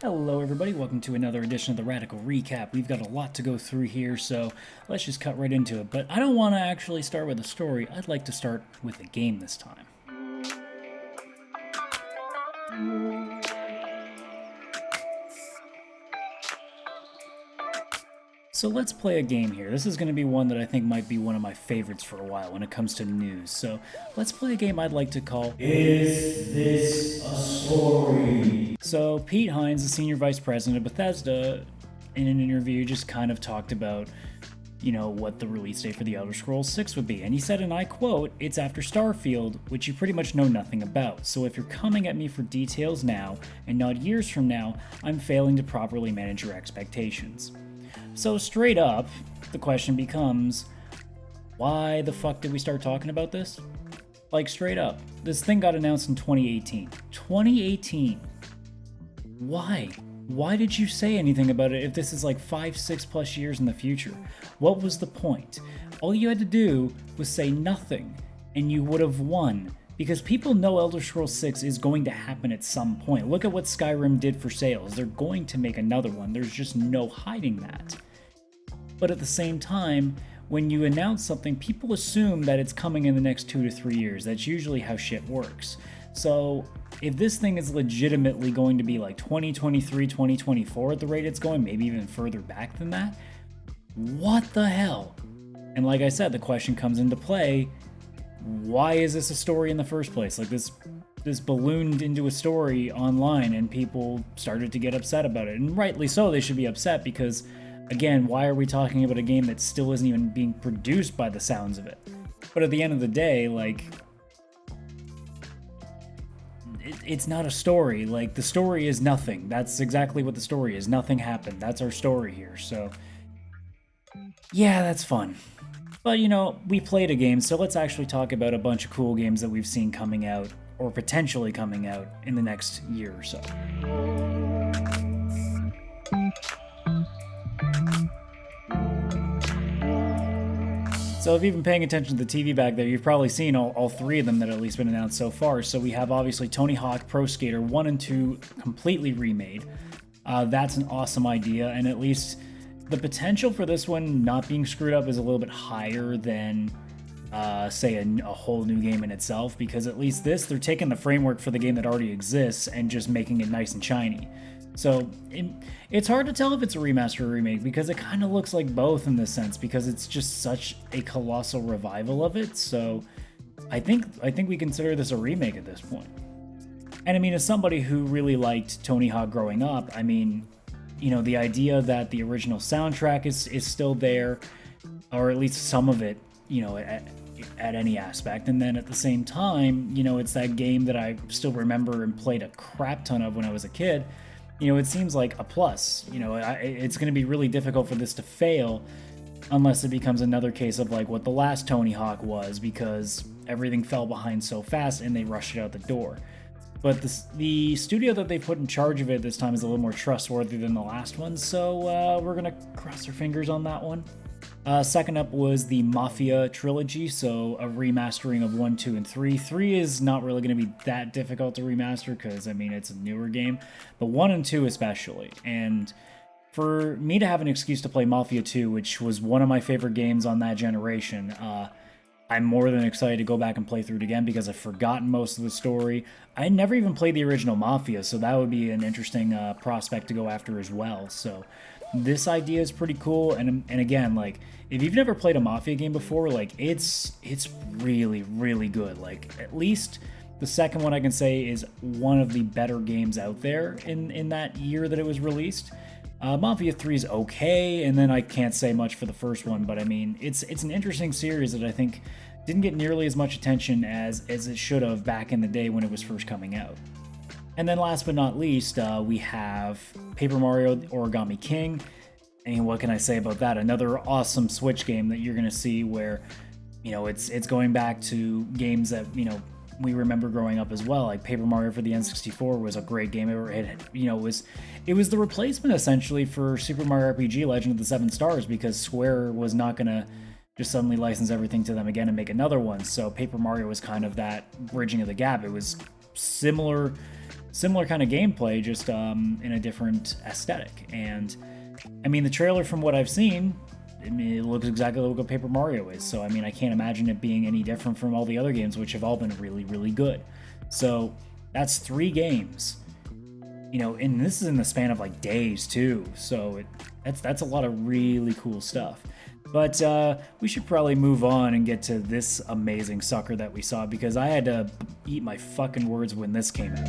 Hello everybody, welcome to another edition of the Radical Recap. We've got a lot to go through here, so let's just cut right into it. But I don't want to actually start with a story, I'd like to start with a game this time. So let's play a game here. This is going to be one that I think might be one of my favorites for a while when it comes to news. So let's play a game I'd like to call Is This a Story? So Pete Hines, the senior vice president of Bethesda, in an interview just kind of talked about, what the release date for The Elder Scrolls 6 would be. And he said, and I quote, "It's after Starfield, which you pretty much know nothing about. So if you're coming at me for details now and not years from now, I'm failing to properly manage your expectations." So straight up, the question becomes, why the fuck did we start talking about this? Like, straight up. This thing got announced in 2018. 2018. Why? Why did you say anything about it if this is like 5-6 plus years in the future? What was the point? All you had to do was say nothing, and you would have won. Because people know Elder Scrolls 6 is going to happen at some point. Look at what Skyrim did for sales. They're going to make another one. There's just no hiding that. But at the same time, when you announce something, people assume that it's coming in the next 2 to 3 years. That's usually how shit works. So if this thing is legitimately going to be like 2023, 2024 at the rate it's going, maybe even further back than that, what the hell? And like I said, the question comes into play, why is this a story in the first place? Like this ballooned into a story online and people started to get upset about it. And rightly so, they should be upset because, again, why are we talking about a game that still isn't even being produced by the sounds of it? But at the end of the day, like, it's not a story. Like, the story is nothing. That's exactly what the story is. Nothing happened. That's our story here. So, yeah, that's fun. But, we played a game, so let's actually talk about a bunch of cool games that we've seen coming out, or potentially coming out, in the next year or so. So if you've been paying attention to the TV back there, you've probably seen all three of them that have at least been announced so far. So we have, obviously, Tony Hawk Pro Skater 1 and 2 completely remade. That's an awesome idea, and at least the potential for this one not being screwed up is a little bit higher than, say, a whole new game in itself, because at least they're taking the framework for the game that already exists and just making it nice and shiny. So it's hard to tell if it's a remaster or remake, because it kind of looks like both in this sense, because it's just such a colossal revival of it. So I think we consider this a remake at this point. And I mean, as somebody who really liked Tony Hawk growing up, I mean, the idea that the original soundtrack is still there, or at least some of it, at any aspect. And then at the same time, it's that game that I still remember and played a crap ton of when I was a kid. It seems like a plus. It's going to be really difficult for this to fail unless it becomes another case of like what the last Tony Hawk was, because everything fell behind so fast and they rushed it out the door. But the studio that they put in charge of it this time is a little more trustworthy than the last one, so we're going to cross our fingers on that one. Second up was the Mafia Trilogy, so a remastering of 1, 2, and 3. 3 is not really going to be that difficult to remaster because, I mean, it's a newer game, but 1 and 2 especially. And for me to have an excuse to play Mafia 2, which was one of my favorite games on that generation, I'm more than excited to go back and play through it again because I've forgotten most of the story. I never even played the original Mafia, so that would be an interesting prospect to go after as well. So this idea is pretty cool, and again, like, if you've never played a Mafia game before, like, it's really, really good. Like, at least the second one I can say is one of the better games out there in that year that it was released. Mafia 3 is okay, and then I can't say much for the first one, but I mean, it's an interesting series that I think didn't get nearly as much attention as it should have back in the day when it was first coming out. And then last but not least, we have Paper Mario Origami King, and what can I say about that? Another awesome Switch game that you're going to see where, it's going back to games that, we remember growing up as well. Like Paper Mario for the N64 was a great game. It was the replacement essentially for Super Mario RPG Legend of the Seven Stars, because Square was not going to just suddenly license everything to them again and make another one. So Paper Mario was kind of that bridging of the gap. It was similar similar kind of gameplay, just in a different aesthetic. And I mean, the trailer, from what I've seen, I mean, it looks exactly like what Paper Mario is. So I mean, I can't imagine it being any different from all the other games, which have all been really, really good. So that's 3 games, and this is in the span of like days too. So that's a lot of really cool stuff. But we should probably move on and get to this amazing sucker that we saw, because I had to eat my fucking words when this came out.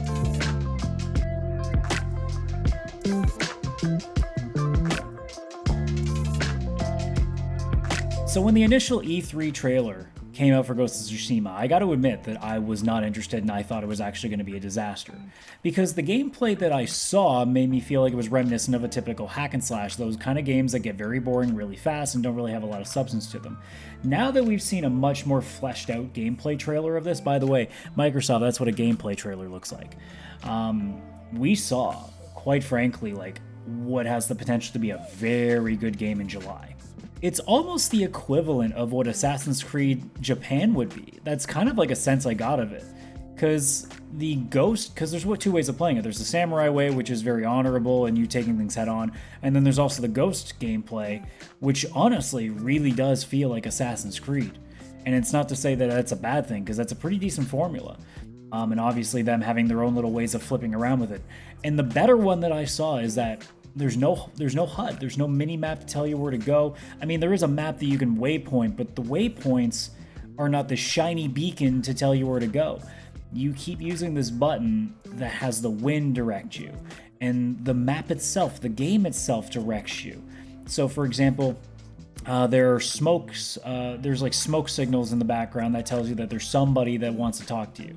So when the initial E3 trailer came out for Ghost of Tsushima, I got to admit that I was not interested, and I thought it was actually going to be a disaster. Because the gameplay that I saw made me feel like it was reminiscent of a typical hack and slash, those kind of games that get very boring really fast and don't really have a lot of substance to them. Now that we've seen a much more fleshed out gameplay trailer of this, by the way, Microsoft, that's what a gameplay trailer looks like. We saw, quite frankly, like what has the potential to be a very good game in July. It's almost the equivalent of what Assassin's Creed Japan would be. That's kind of like a sense I got of it. Because there's 2 ways of playing it. There's the samurai way, which is very honorable and you taking things head on. And then there's also the Ghost gameplay, which honestly really does feel like Assassin's Creed. And it's not to say that that's a bad thing, because that's a pretty decent formula. And obviously them having their own little ways of flipping around with it. And the better one that I saw is that there's no HUD, there's no mini map to tell you where to go. I mean, there is a map that you can waypoint, but the waypoints are not the shiny beacon to tell you where to go. You keep using this button that has the wind direct you, and the map itself, the game itself, directs you. So for example, there are smokes, there's like smoke signals in the background that tells you that there's somebody that wants to talk to you.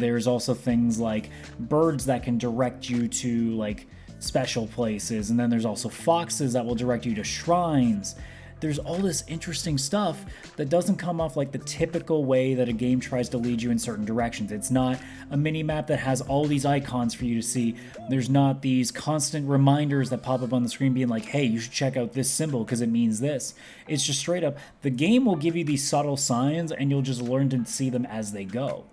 There's also things like birds that can direct you to like special places, and then there's also foxes that will direct you to shrines. There's all this interesting stuff that doesn't come off like the typical way that a game tries to lead you in certain directions. It's not a mini map that has all these icons for you to see. There's not these constant reminders that pop up on the screen being like, hey, you should check out this symbol because it means this. It's just straight up, the game will give you these subtle signs and you'll just learn to see them as they go.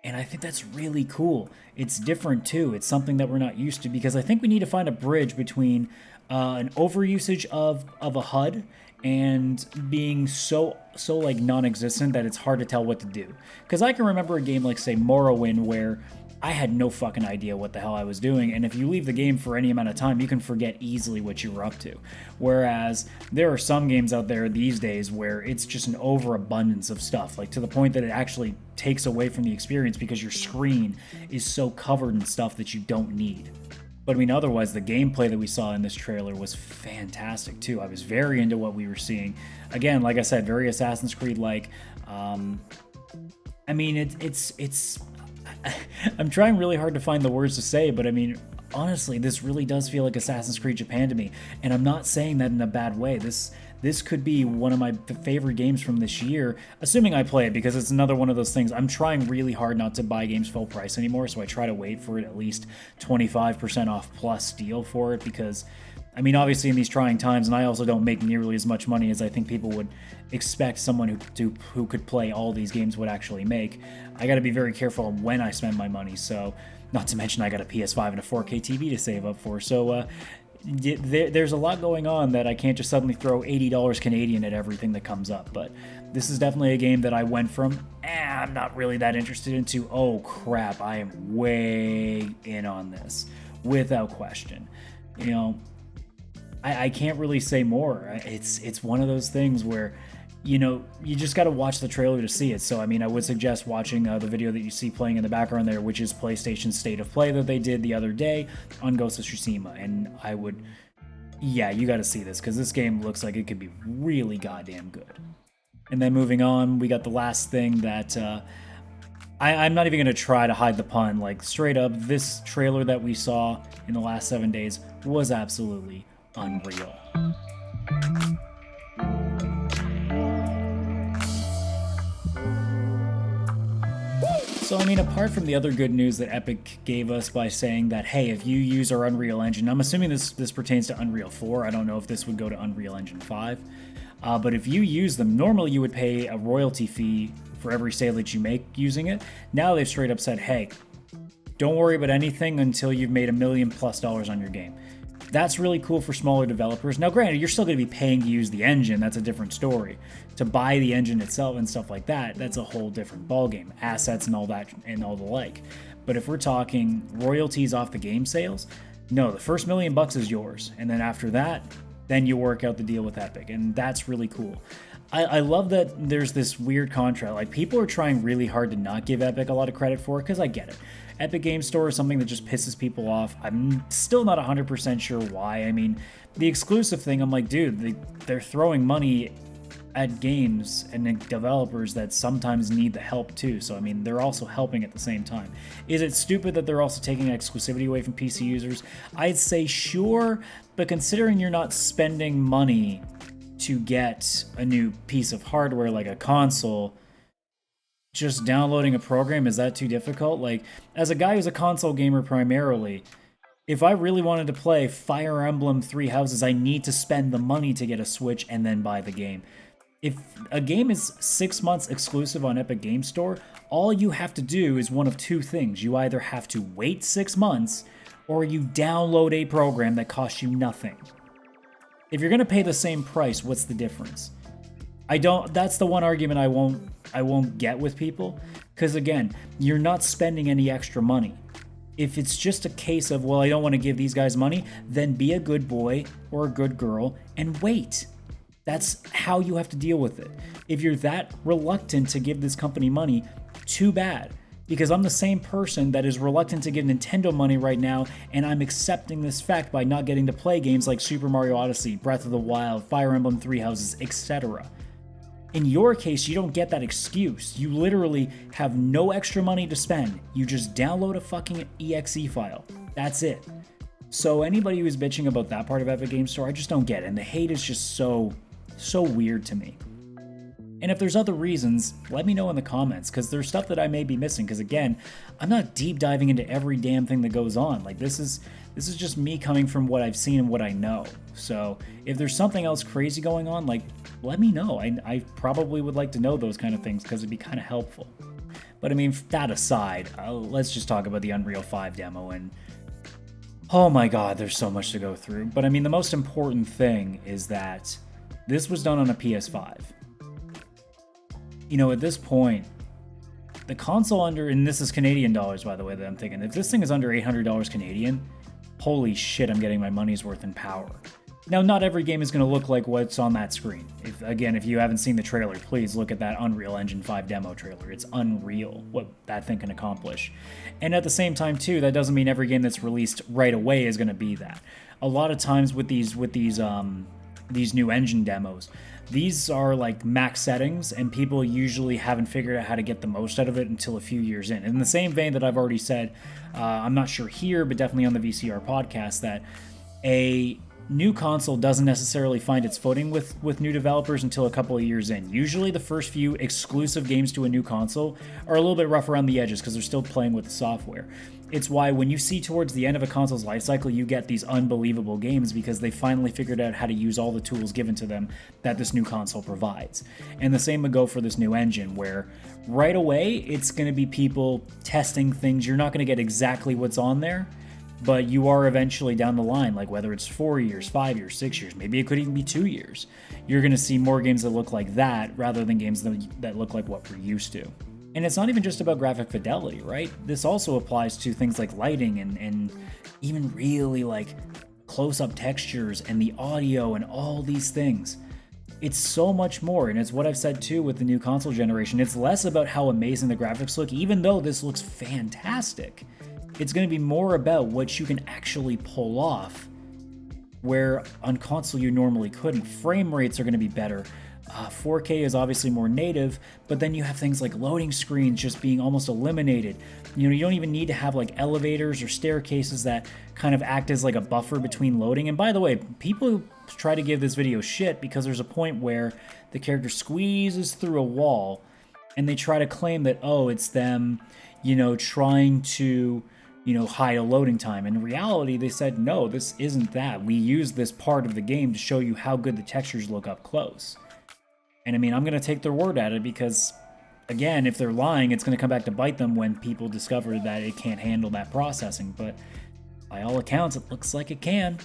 And I think that's really cool. It's different too. It's something that we're not used to, because I think we need to find a bridge between an overusage of a HUD and being so like non-existent that it's hard to tell what to do. Because I can remember a game like, say, Morrowind, where I had no fucking idea what the hell I was doing, and if you leave the game for any amount of time, you can forget easily what you were up to. Whereas there are some games out there these days where it's just an overabundance of stuff, like to the point that it actually takes away from the experience because your screen is so covered in stuff that you don't need. But I mean, otherwise, the gameplay that we saw in this trailer was fantastic too. I was very into what we were seeing. Again, like I said, very Assassin's Creed-like. I mean, it's I'm trying really hard to find the words to say, but I mean, honestly, this really does feel like Assassin's Creed Japan to me, and I'm not saying that in a bad way. This could be one of my favorite games from this year, assuming I play it, because it's another one of those things. I'm trying really hard not to buy games full price anymore, so I try to wait for it at least 25% off plus deal for it, because I mean, obviously in these trying times, and I also don't make nearly as much money as I think people would expect someone who could play all these games would actually make. I got to be very careful when I spend my money. So, not to mention I got a PS5 and a 4K TV to save up for. So, there's a lot going on that I can't just suddenly throw $80 Canadian at everything that comes up. But this is definitely a game that I went from, I'm not really that interested in, to, oh crap, I am way in on this, without question. You know, I can't really say more. It's one of those things where, you know, you just got to watch the trailer to see it. So, I mean, I would suggest watching the video that you see playing in the background there, which is PlayStation's State of Play that they did the other day on Ghost of Tsushima. And I would, yeah, you got to see this, because this game looks like it could be really goddamn good. And then moving on, we got the last thing that I'm not even going to try to hide the pun. Like, straight up, this trailer that we saw in the last 7 days was absolutely unreal. So, I mean, apart from the other good news that Epic gave us by saying that, hey, if you use our Unreal Engine, I'm assuming this pertains to Unreal 4. I don't know if this would go to Unreal Engine 5. But if you use them, normally you would pay a royalty fee for every sale that you make using it. Now they've straight up said, hey, Don't worry about anything until you've made $1 million+ on your game. That's really cool for smaller developers. Now, granted, you're still going to be paying to use the engine. That's a different story. To buy the engine itself and stuff like that, that's a whole different ballgame. Assets and all that and all the like. But if we're talking royalties off the game sales, no, the first $1 million is yours. And then after that, then you work out the deal with Epic. And that's really cool. I love that there's this weird contrast. Like, people are trying really hard to not give Epic a lot of credit for it, because I get it. Epic Game Store is something that just pisses people off. I'm still not 100% sure why. I mean, the exclusive thing, I'm like, dude, they're throwing money at games and developers that sometimes need the help too. So, I mean, they're also helping at the same time. Is it stupid that they're also taking exclusivity away from PC users? I'd say sure, but considering you're not spending money to get a new piece of hardware like a console, just downloading a program, is that too difficult? Like, as a guy who's a console gamer primarily, if I really wanted to play Fire Emblem Three Houses, I need to spend the money to get a Switch and then buy the game. If a game is 6 months exclusive on Epic Game Store, all you have to do is one of two things. You either have to wait 6 months, or you download a program that costs you nothing. If you're going to pay the same price, what's the difference? That's the one argument I won't get with people, because again, you're not spending any extra money. If it's just a case of, well, I don't want to give these guys money, then be a good boy or a good girl and wait. That's how you have to deal with it. If you're that reluctant to give this company money, too bad. Because I'm the same person that is reluctant to give Nintendo money right now, and I'm accepting this fact by not getting to play games like Super Mario Odyssey, Breath of the Wild, Fire Emblem Three Houses, etc. In your case, you don't get that excuse. You literally have no extra money to spend. You just download a fucking exe file. That's it. So anybody who's bitching about that part of Epic Game Store, I just don't get it. And the hate is just so weird to me. And if there's other reasons, let me know in the comments, because there's stuff that I may be missing. Because again, I'm not deep diving into every damn thing that goes on. Like, this is just me coming from what I've seen and what I know. So if there's something else crazy going on, like, let me know. I probably would like to know those kind of things, because it'd be kind of helpful. But I mean, that aside, let's just talk about the Unreal 5 demo. And oh my god, there's so much to go through. But I mean, the most important thing is that this was done on a PS5. You know, at this point, the console and this is Canadian dollars, by the way, that I'm thinking, if this thing is under $800 Canadian, holy shit, I'm getting my money's worth in power. Now, not every game is going to look like what's on that screen. If you haven't seen the trailer, please look at that Unreal Engine 5 demo trailer. It's unreal what that thing can accomplish. And at the same time, too, that doesn't mean every game that's released right away is going to be that. A lot of times with these new engine demos, these are like max settings, and people usually haven't figured out how to get the most out of it until a few years in. In the same vein that I've already said, I'm not sure here, but definitely on the VCR podcast, that a new console doesn't necessarily find its footing with new developers until a couple of years in. Usually the first few exclusive games to a new console are a little bit rough around the edges because they're still playing with the software. It's why when you see towards the end of a console's lifecycle, you get these unbelievable games because they finally figured out how to use all the tools given to them that this new console provides. And the same would go for this new engine, where right away it's going to be people testing things. You're not going to get exactly what's on there, but you are eventually down the line, like whether it's 4 years, 5 years, 6 years, maybe it could even be 2 years. You're going to see more games that look like that rather than games that look like what we're used to. And it's not even just about graphic fidelity, right? This also applies to things like lighting and even really like close-up textures and the audio and all these things. It's so much more, and it's what I've said too with the new console generation. It's less about how amazing the graphics look, even though this looks fantastic. It's going to be more about what you can actually pull off, where on console you normally couldn't. Frame rates are going to be better. 4K is obviously more native, but then you have things like loading screens just being almost eliminated. You know, you don't even need to have like elevators or staircases that kind of act as like a buffer between loading. And by the way, people try to give this video shit because there's a point where the character squeezes through a wall and they try to claim that, oh, it's them, you know, trying to, you know, hide a loading time. In reality, they said, no, this isn't that. We use this part of the game to show you how good the textures look up close. And I mean, I'm going to take their word at it because again, if they're lying, it's going to come back to bite them when people discover that it can't handle that processing. But by all accounts, it looks like it can.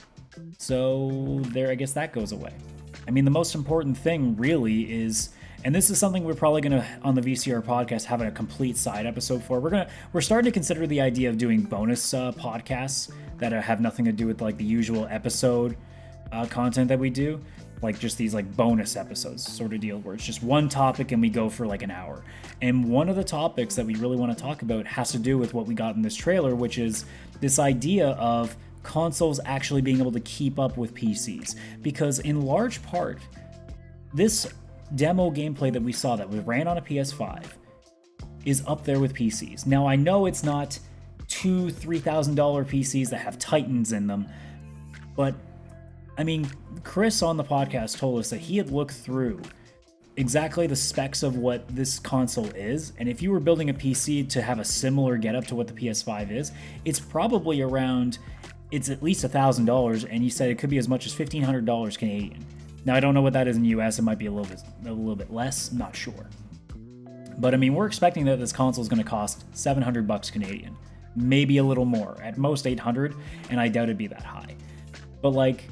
So there, I guess that goes away. I mean, the most important thing really is, and this is something we're probably going to, on the VCR podcast, have a complete side episode for. We're starting to consider the idea of doing bonus podcasts that have nothing to do with like the usual episode content that we do. Like just these like bonus episodes sort of deal where it's just one topic and we go for like an hour. And one of the topics that we really want to talk about has to do with what we got in this trailer, which is this idea of consoles actually being able to keep up with PCs. Because in large part, this demo gameplay that we saw that ran on a PS5 is up there with PCs. Now I know it's not $2,000-$3,000 PCs that have Titans in them, but I mean, Chris on the podcast told us that he had looked through exactly the specs of what this console is, and if you were building a PC to have a similar getup to what the PS5 is, it's probably around, it's at least $1,000, and you said it could be as much as $1,500 Canadian. Now I don't know what that is in US. It might be a little bit less, not sure. But I mean, we're expecting that this console is going to cost $700 Canadian, maybe a little more, at most $800, and I doubt it'd be that high. But like,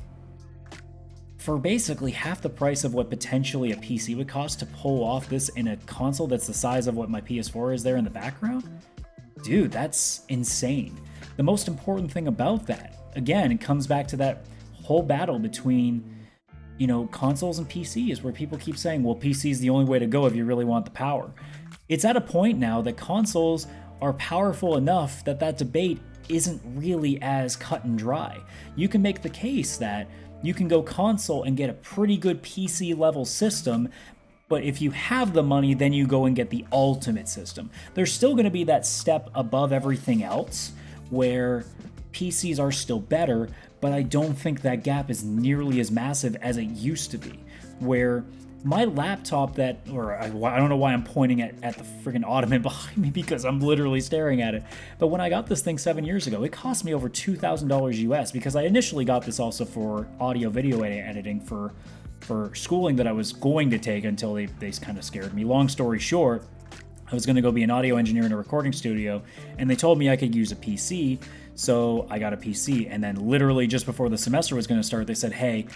for basically half the price of what potentially a PC would cost to pull off this in a console that's the size of what my PS4 is there in the background, dude, that's insane. The most important thing about that, again, it comes back to that whole battle between, you know, consoles and PCs, where people keep saying, well, PC is the only way to go if you really want the power. It's at a point now that consoles are powerful enough that that debate isn't really as cut and dry. You can make the case that you can go console and get a pretty good PC level system, but if you have the money, then you go and get the ultimate system. There's still going to be that step above everything else where PCs are still better, but I don't think that gap is nearly as massive as it used to be, where my laptop I don't know why I'm pointing at the friggin' ottoman behind me because I'm literally staring at it. But when I got this thing 7 years ago, it cost me over $2,000 US because I initially got this also for audio video editing for schooling that I was going to take until they kind of scared me. Long story short, I was going to go be an audio engineer in a recording studio, and they told me I could use a PC, so I got a PC. And then literally just before the semester was going to start, they said, hey,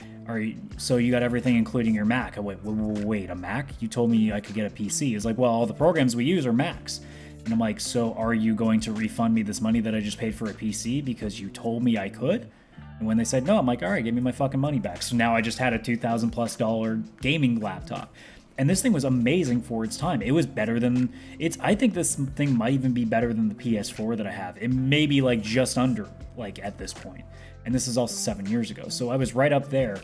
so you got everything including your Mac? I went, wait, a Mac? You told me I could get a PC. It's like, well, all the programs we use are Macs. And I'm like, so are you going to refund me this money that I just paid for a PC because you told me I could? And when they said no, I'm like, all right, give me my fucking money back. So now I just had a $2,000+ gaming laptop. And this thing was amazing for its time. It was better than I think this thing might even be better than the PS4 that I have. It may be like just under, like at this point. And this is also 7 years ago. So I was right up there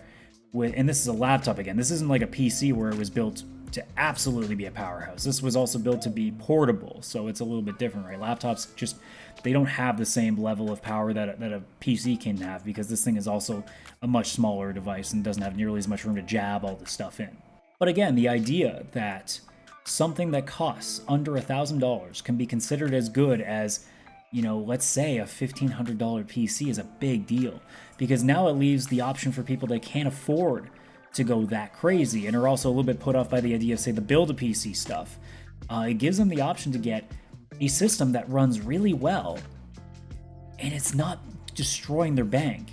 with, and this is a laptop again. This isn't like a PC where it was built to absolutely be a powerhouse. This was also built to be portable. So it's a little bit different, right? Laptops just, they don't have the same level of power that a PC can have because this thing is also a much smaller device and doesn't have nearly as much room to jab all this stuff in. But again, the idea that something that costs under $1,000 can be considered as good as, you know, let's say a $1,500 PC is a big deal, because now it leaves the option for people that can't afford to go that crazy and are also a little bit put off by the idea of, say, the build-a-PC stuff. It gives them the option to get a system that runs really well and it's not destroying their bank.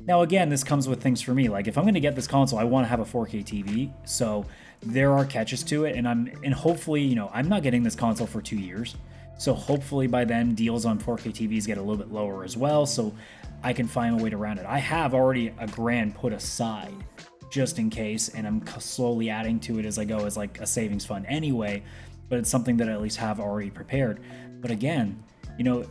Now, again, this comes with things for me. Like, if I'm going to get this console, I want to have a 4K TV. So there are catches to it. And hopefully, you know, I'm not getting this console for 2 years. So hopefully by then, deals on 4K TVs get a little bit lower as well. So I can find a way around it. I have already $1,000 put aside just in case. And I'm slowly adding to it as I go as like a savings fund anyway. But it's something that I at least have already prepared. But again, you know,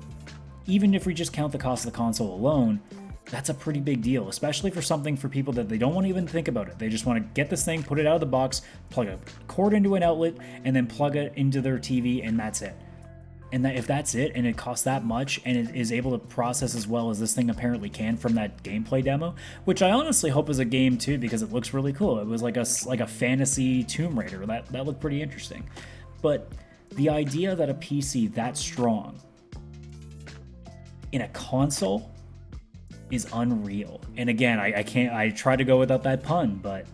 even if we just count the cost of the console alone, that's a pretty big deal, especially for something for people that they don't want to even think about it. They just want to get this thing, put it out of the box, plug a cord into an outlet, and then plug it into their TV, and that's it. And that if that's it, and it costs that much, and it is able to process as well as this thing apparently can from that gameplay demo, which I honestly hope is a game too, because it looks really cool. It was like a fantasy Tomb Raider. That looked pretty interesting. But the idea that a PC that strong in a console is unreal. And again, I try to go without that pun, but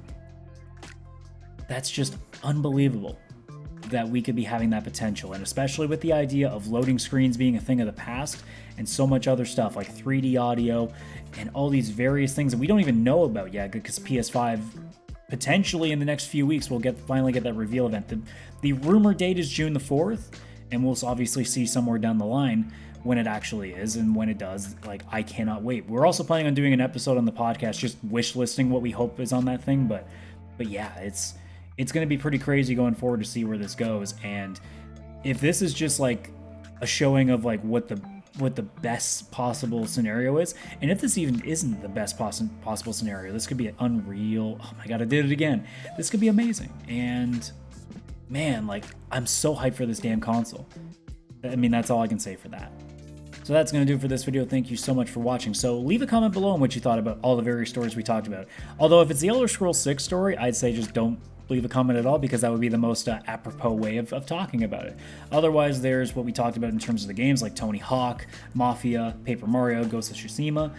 that's just unbelievable. that we could be having that potential, and especially with the idea of loading screens being a thing of the past and so much other stuff like 3D audio and all these various things that we don't even know about yet, because PS5 potentially in the next few weeks we'll finally get that reveal event. The rumor date is June the 4th, and we'll obviously see somewhere down the line when it actually is, and when it does, like, I cannot wait. We're also planning on doing an episode on the podcast just wish listing what we hope is on that thing, but yeah, it's going to be pretty crazy going forward to see where this goes. And if this is just like a showing of like what the best possible scenario is, and if this even isn't the best possible scenario, this could be unreal. Oh my god, I did it again. This could be amazing. And man, like, I'm so hyped for this damn console. I mean, that's all I can say for that. So that's going to do it for this video. Thank you so much for watching. So leave a comment below on what you thought about all the various stories we talked about. Although if it's the Elder Scrolls 6 story, I'd say just don't leave a comment at all, because that would be the most apropos way of talking about it. Otherwise, there's what we talked about in terms of the games, like Tony Hawk, Mafia, Paper Mario, Ghost of Tsushima.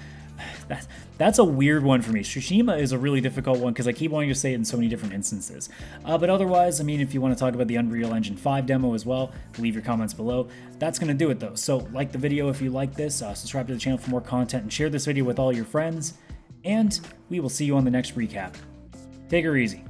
That's a weird one for me. Tsushima is a really difficult one because I keep wanting to say it in so many different instances. But otherwise, I mean, if you want to talk about the Unreal Engine 5 demo as well, leave your comments below. That's going to do it though. So like the video if you like this, subscribe to the channel for more content, and share this video with all your friends. And we will see you on the next recap. Take her easy.